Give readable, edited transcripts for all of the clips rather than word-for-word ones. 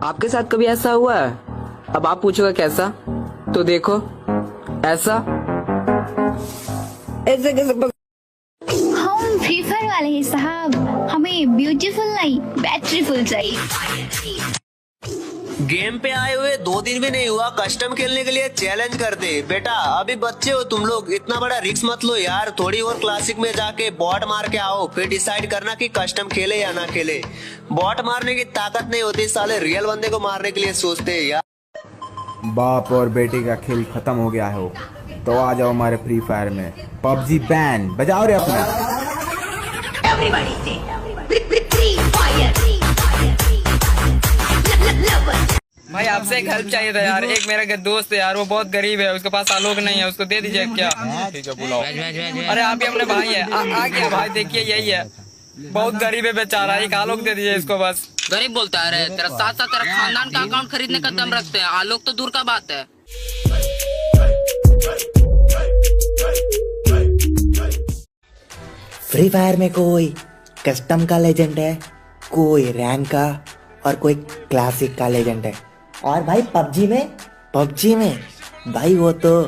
आपके साथ कभी ऐसा हुआ है? अब आप पूछोगे कैसा, तो देखो ऐसा। ऐसे कैसे हम फ्री फायर वाले हैं साहब, हमें ब्यूटीफुल नहीं बैटरीफुल चाहिए। गेम पे आए हुए 2 दिन भी नहीं हुआ, कस्टम खेलने के लिए चैलेंज कर दे। बेटा अभी बच्चे हो तुम लोग, इतना बड़ा रिस्क मत लो यार। थोड़ी और क्लासिक में जाके बॉट मार के आओ, फिर डिसाइड करना कि कस्टम खेले या ना खेले। बॉट मारने की ताकत नहीं होती, साले रियल बंदे को मारने के लिए सोचते हैं यार। बाप और बेटे का खेल खत्म हो गया हो तो आ जाओ हमारे फ्री फायर में। पबजी बैन बजाओ रे अपना। भाई आपसे एक हेल्प चाहिए था यार। एक मेरा दोस्त है यार, वो बहुत गरीब है, उसके पास आलोक नहीं है, उसको दे दीजिए क्या? ठीक है बुलाओ। अरे आप ही अपने भाई है, आ गया भाई, देखिए यही है, बहुत गरीब है बेचारा, एक आलोक दे दीजिए इसको बस। गरीब बोलता है रे, तेरा साथ साथ तेरा खानदान का अकाउंट खरीदने का दम रखते हैं, आलोक तो दूर का बात है। फ्री फायर में कोई कस्टम का लेजेंड है, कोई रैंक का और कोई क्लासिक का लेजेंड है। और भाई पबजी में भाई वो तो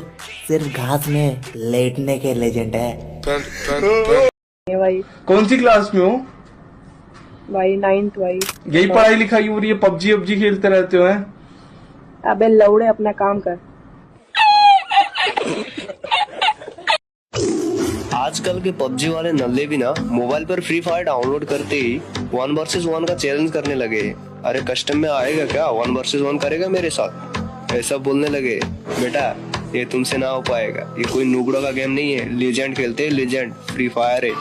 सिर्फ घास में लेटने के लेजेंड है। भाई कौन सी क्लास में हो भाई? 9th भाई। यही पढ़ाई लिखाई हो रही है, पबजी खेलते रहते हो हैं? अबे लौड़े अपना काम कर। आजकल के पबजी वाले नल्ले भी ना मोबाइल पर फ्री फायर डाउनलोड करते ही 1 वर्सेस 1 का चैलेंज करने लगे। अरे कस्टम में आएगा क्या, 1 वर्सेस 1 करेगा मेरे साथ, ऐसा बोलने लगे। बेटा ये तुमसे ना हो पाएगा, ये कोई नुगड़ों का गेम नहीं है, लेजेंड खेलते हैं, लेजेंड फ्री फायर है।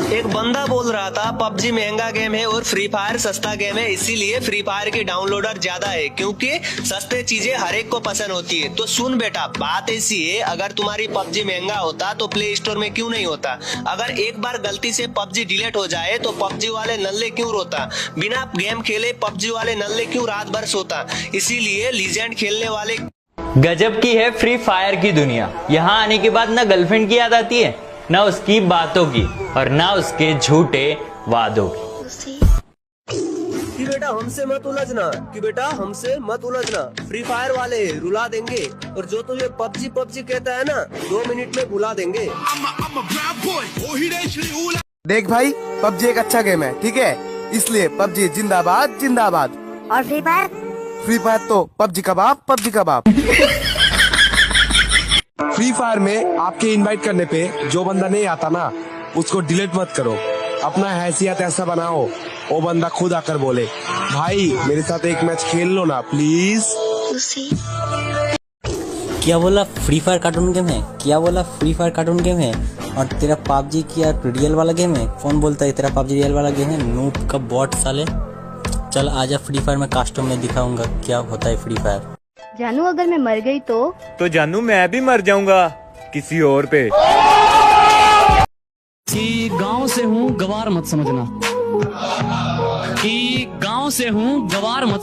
एक बंदा बोल रहा था पबजी महंगा गेम है और फ्री फायर सस्ता गेम है, इसीलिए फ्री फायर की डाउनलोडर ज्यादा है, क्योंकि सस्ते चीजें हर एक को पसंद होती है। तो सुन बेटा, बात ऐसी है, अगर तुम्हारी पबजी महंगा होता तो प्ले स्टोर में क्यों नहीं होता? अगर एक बार गलती से पबजी डिलीट हो जाए तो पबजी वाले नल्ले क्यों रोता? बिना गेम खेले पबजी वाले नल्ले क्यों रात भर सोता? इसीलिए लीजेंड खेलने वाले। गजब की है फ्री फायर की दुनिया। यहाँ आने के बाद ना गर्लफ्रेंड की याद आती है, ना उसकी बातों की, और ना उसके झूठे वादों की। कि बेटा हमसे मत उलझना, फ्री फायर वाले रुला देंगे, और जो तुझे पबजी कहता है ना 2 मिनट में बुला देंगे। देख भाई, पबजी एक अच्छा गेम है, ठीक है, इसलिए पबजी जिंदाबाद जिंदाबाद। और फ्री फायर तो पबजी कबाब। फ्री फायर में आपके इनवाइट करने पे जो बंदा नहीं आता ना, उसको डिलीट मत करो, अपना हैसियत ऐसा बनाओ वो बंदा खुद आकर बोले भाई मेरे साथ एक मैच खेल लो ना प्लीज। क्या बोला फ्री फायर कार्टून गेम है? और तेरा पबजी क्या रियल वाला गेम है? कौन बोलता है तेरा पबजी रियल वाला गेम है? नूब का बॉट साले। चल आजा फ्री फायर में कस्टम में दिखाऊंगा क्या होता है फ्री फायर। जानू अगर मैं मर गई तो जानू मैं भी मर जाऊंगा किसी और पे। कि गांव से हूँ गवार मत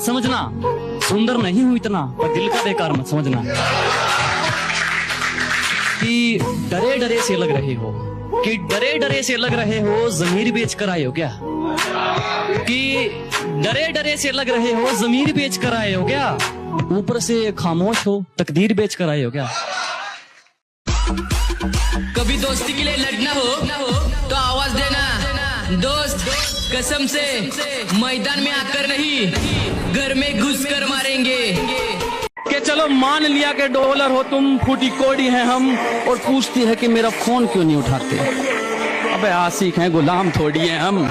समझना, सुंदर नहीं हूँ इतना पर दिल का बेकार मत समझना। कि डरे डरे से लग रहे हो जमीर बेच कर आए हो क्या? कि डरे डरे से लग रहे हो जमीर बेच कर आए हो क्या? ऊपर से खामोश हो तकदीर बेच कर आए हो क्या? कभी दोस्ती के लिए लड़ना हो तो आवाज देना दोस्त, कसम से मैदान में आकर नहीं घर में घुस कर मारेंगे। के चलो मान लिया कि डॉलर हो तुम, फूटी कोड़ी हैं हम, और पूछती है कि मेरा फोन क्यों नहीं उठाते। अबे आशिक हैं, गुलाम थोड़ी हैं हम।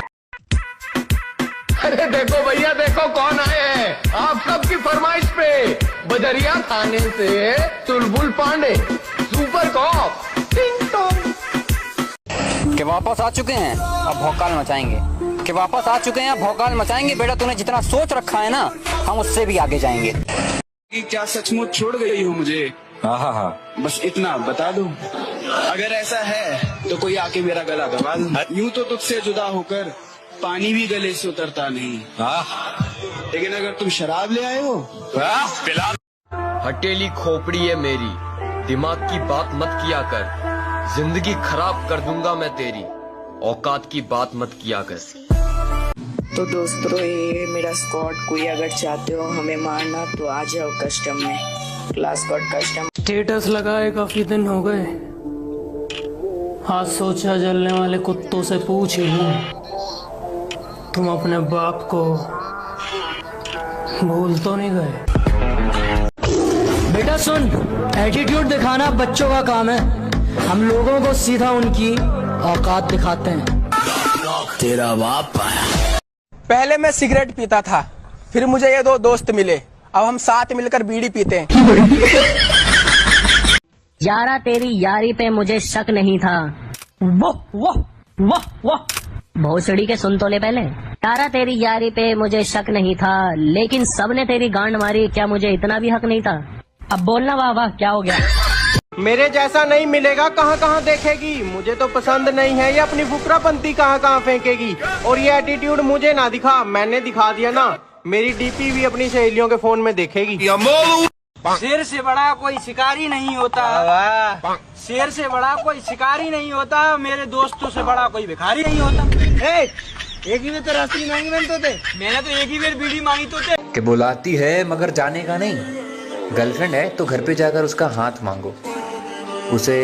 अरे देखो भैया देखो कौन आए हैं आप सबकी फरमाइश पे, बजरिया थाने से चुलबुल पांडे सुपर कॉप के वापस आ चुके हैं, अब भौकाल मचाएंगे। बेटा तूने जितना सोच रखा है ना, हम उससे भी आगे जाएंगे। क्या सचमुच छोड़ गई हो मुझे? हाँ, बस इतना बता दो। अगर ऐसा है तो कोई आके मेरा गला दबा दो। यूं तो तुझसे जुदा होकर पानी भी गले से उतरता नहीं, लेकिन अगर तुम शराब ले आए हो हटेली खोपड़ी है मेरी, दिमाग की बात मत किया कर, जिंदगी खराब कर दूंगा मैं तेरी, औकात की बात मत किया कर। तो दोस्तों ये मेरा स्क्वाड, कोई अगर चाहते हो हमें मारना तो आ जाओ कस्टम में, क्लास स्क्वाड कस्टम। स्टेटस लगाए काफी दिन हो गए, आज सोचा जलने वाले कुत्तों से पूछ ही लूं, तुम अपने बाप को भूल तो नहीं गए? बेटा सुन, एटीट्यूड दिखाना बच्चों का काम है, हम लोगों को सीधा उनकी औकात दिखाते हैं। तेरा बाप पहले मैं सिगरेट पीता था, फिर मुझे ये दो दोस्त मिले, अब हम साथ मिलकर बीड़ी पीते हैं। यारा तेरी यारी पे मुझे शक नहीं था। वाह वाह वाह वाह, भोसड़ी के सुन तो ले पहले। यारा तेरी यारी पे मुझे शक नहीं था, लेकिन सबने तेरी गांड मारी, क्या मुझे इतना भी हक नहीं था? अब बोलना वाह वाह क्या हो गया? मेरे जैसा नहीं मिलेगा कहाँ कहाँ देखेगी, मुझे तो पसंद नहीं है ये अपनी फुकरापंती कहाँ कहाँ फेंकेगी। और ये एटीट्यूड मुझे ना दिखा, मैंने दिखा दिया ना, मेरी डीपी भी अपनी सहेलियों के फोन में देखेगी। शेर से बड़ा कोई शिकारी नहीं होता, शेर से बड़ा कोई शिकारी नहीं होता, मेरे दोस्तों से बड़ा कोई भिखारी नहीं होता। एक ही में तो रास्ते मांगी बनते थे, मैंने तो एक ही बार बीड़ी मांगी तो थे। कि बुलाती है मगर जाने का नहीं, गर्लफ्रेंड है तो घर पे जाकर उसका हाथ मांगो, उसे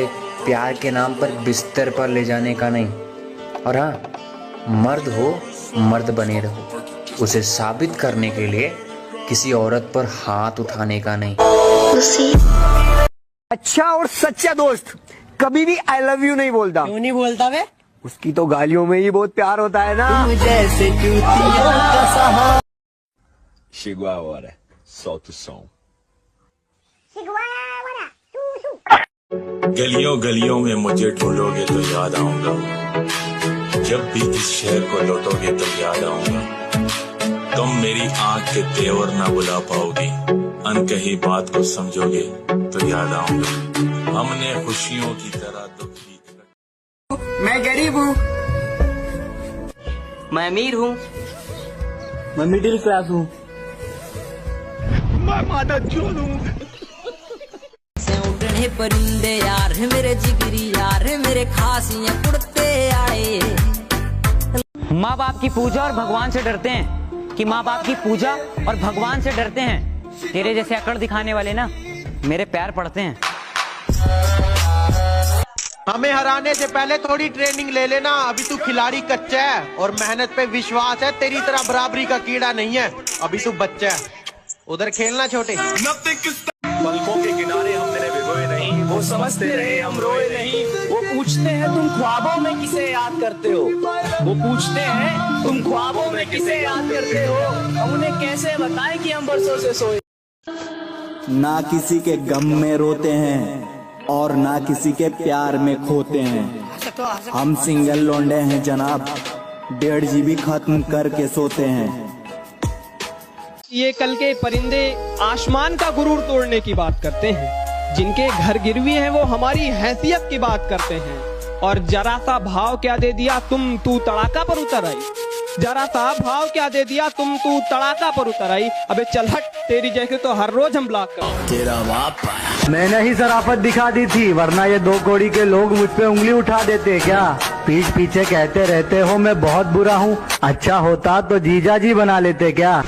प्यार के नाम पर बिस्तर पर ले जाने का नहीं। और हाँ, मर्द हो मर्द बने रहो, उसे साबित करने के लिए किसी औरत पर हाथ उठाने का नहीं। अच्छा और सच्चा दोस्त कभी भी आई लव यू नहीं बोलता। क्यों नहीं बोलता वे? उसकी तो गालियों में ही बहुत प्यार होता है ना। जैसे Chegou a hora, solta o som. गलियों गलियों में मुझे ढूंढोगे तो याद आऊंगा, जब भी इस शहर को लौटोगे तो याद आऊंगा। तुम मेरी आंख के तेवर ना बुला पाओगी, अनकही बात को समझोगे तो याद आऊंगा। हमने खुशियों की तरह दुख भी। मैं गरीब हूँ, मैं अमीर हूँ, मैं मिडिल क्लास हूँ, मैं माता चोर हूँ। उड़ने परिंदे यार है मेरे जिगरी यार है मेरे खासियां उड़ते आए। माँ बाप की पूजा और भगवान से डरते हैं कि माँ बाप की पूजा और भगवान से डरते हैं। तेरे जैसे अकड़ दिखाने वाले ना मेरे पैर पड़ते हैं। हमें हराने से पहले थोड़ी ट्रेनिंग ले लेना, अभी तू खिलाड़ी कच्चा है और मेहनत पे विश्वास है, तेरी तरह बराबरी का कीड़ा नहीं है, अभी तू बच्चा है, उधर खेलना छोटे। पलकों के किनारे हम तेरे भिगोए नहीं, वो समझते रहे हम रोए नहीं। वो पूछते हैं तुम ख्वाबों में किसे याद करते हो, वो पूछते हैं तुम ख्वाबों में किसे याद करते हो, हम उन्हें कैसे बताएं कि हम बरसों से सोए। ना किसी के गम में रोते हैं और ना किसी के प्यार में खोते हैं, हम सिंगल लौंडे हैं जनाब, 1.5 GB खत्म करके सोते हैं। ये कल के परिंदे आसमान का गुरूर तोड़ने की बात करते हैं, जिनके घर गिरवी हैं वो हमारी हैसियत की बात करते हैं। और जरा सा भाव क्या दे दिया तुम तू तड़ाका पर उतर आई, जरा सा भाव क्या दे दिया तुम तू तड़ाका पर उतर आई। अबे चल हट, तेरी जैसे तो हर रोज हम ब्लॉक कर। तेरा बाप मैंने ही शराफत दिखा दी थी, वरना ये 2 कौड़ी के लोग मुझ पे उंगली उठा देते क्या? पीठ पीछे कहते रहते हो मैं बहुत बुरा हूँ, अच्छा होता तो जीजा जी बना लेते क्या?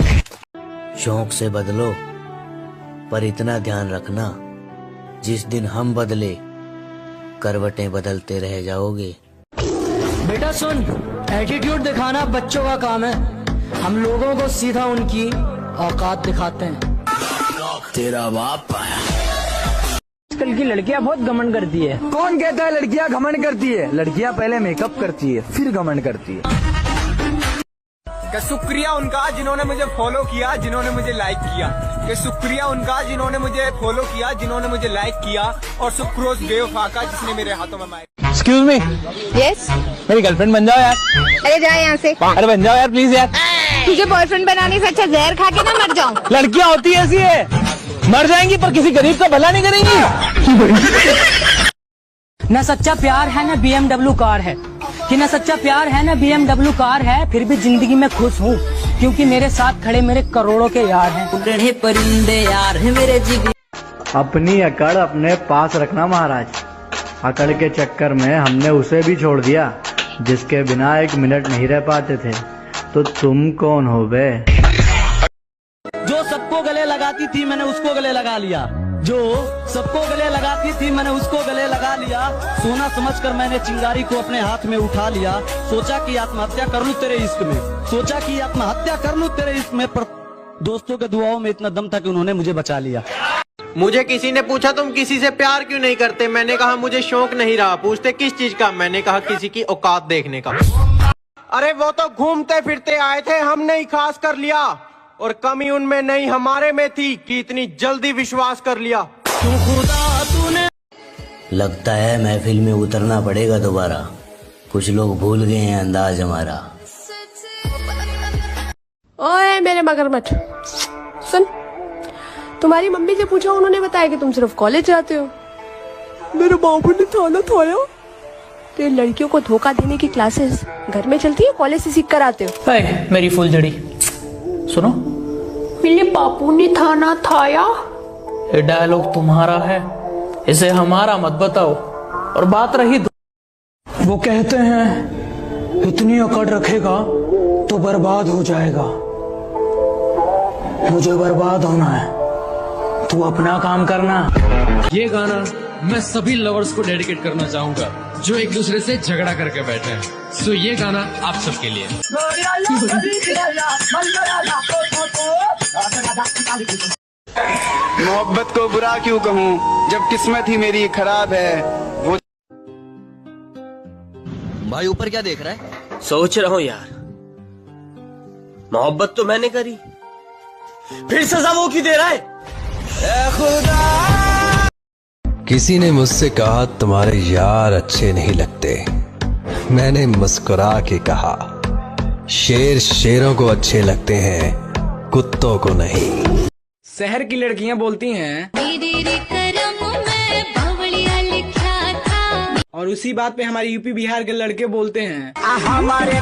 शौक से बदलो, पर इतना ध्यान रखना जिस दिन हम बदले करवटें बदलते रह जाओगे। बेटा सुन, एटीट्यूड दिखाना बच्चों का काम है, हम लोगों को सीधा उनकी औकात दिखाते हैं। तेरा बाप आजकल की लड़कियां बहुत घमंड करती है। कौन कहता है लड़कियां घमंड करती है? लड़कियां पहले मेकअप करती है फिर घमंड करती है। कि शुक्रिया उनका जिन्होंने मुझे फॉलो किया, जिन्होंने मुझे लाइक किया, कि शुक्रिया उनका जिन्होंने मुझे फॉलो किया, जिन्होंने मुझे लाइक किया, और सुक्रोज बेवफा का जिसने मेरे हाथों में माइक। Excuse me. यस। मेरी गर्लफ्रेंड बन जाओ यार। अरे जा यहाँ से। अरे बन जाओ यार प्लीज यार। तुझे बॉयफ्रेंड बनाने से अच्छा जहर खा के ना मर जाऊं। लड़कियां होती ऐसी है, मर जाएंगी पर किसी गरीब का भला नहीं करेंगी। न सच्चा प्यार है न BMW कार है, कि न सच्चा प्यार है न BMW कार है, फिर भी जिंदगी में खुश हूँ क्योंकि मेरे साथ खड़े मेरे करोड़ों के यार हैं। उड़ने परिंदे यार है मेरे जिगरी। अपनी अकड़ अपने पास रखना महाराज, अकड़ के चक्कर में हमने उसे भी छोड़ दिया जिसके बिना 1 मिनट नहीं रह पाते थे। तो तुम कौन हो बे? जो सबको गले लगाती थी मैंने उसको गले लगा लिया, जो सबको गले लगाती थी मैंने उसको गले लगा लिया। सोना समझकर मैंने चिंगारी को अपने हाथ में उठा लिया। सोचा कि आत्महत्या कर लूं तेरे इश्क में, सोचा कि आत्महत्या कर लूं तेरे इश्क में, पर दोस्तों के दुआओं में इतना दम था कि उन्होंने मुझे बचा लिया। मुझे किसी ने पूछा तुम किसी से प्यार क्यों नहीं करते, मैंने कहा मुझे शौक नहीं रहा। पूछते किस चीज का, मैंने कहा किसी की औकात देखने का। अरे वो तो घूमते फिरते आए थे, हमने ही खास कर लिया, और कमी उनमें नहीं हमारे में थी कि इतनी जल्दी विश्वास कर लिया। क्यों खुदा तूने। लगता है महफिल में उतरना पड़ेगा दोबारा, कुछ लोग भूल गए हैं अंदाज हमारा। ओए मेरे मगरमच्छ सुन, तुम्हारी मम्मी से पूछा, उन्होंने बताया कि तुम सिर्फ कॉलेज जाते हो। मेरे बाबू ने थाना थाया। तो लड़कियों को धोखा देने की क्लासेस घर में चलती है, कॉलेज से सीख कर आते हो। मेरी फुलझड़ी सुनो, मेरे बापू ने थाना थाया। ये डायलॉग तुम्हारा है, इसे हमारा मत बताओ। और बात रही वो कहते हैं इतनी अकड़ रखेगा तो बर्बाद हो जाएगा। मुझे बर्बाद होना है, तू अपना काम करना। ये गाना मैं सभी लवर्स को डेडिकेट करना चाहूंगा जो एक दूसरे से झगड़ा करके बैठे हैं। सो ये गाना आप सबके लिए। मोहब्बत को बुरा क्यों कहूँ जब किस्मत ही मेरी खराब है। वो भाई ऊपर क्या देख रहा है? सोच रहा हूँ यार, मोहब्बत तो मैंने करी, फिर सजा वो क्यों दे रहा है? ए खुदा। किसी ने मुझसे कहा तुम्हारे यार अच्छे नहीं लगते, मैंने मुस्कुरा के कहा शेर शेरों को अच्छे लगते हैं, कुत्तों को नहीं। शहर की लड़कियां बोलती हैं और उसी बात पे हमारे यूपी बिहार के लड़के बोलते हैं। हमारे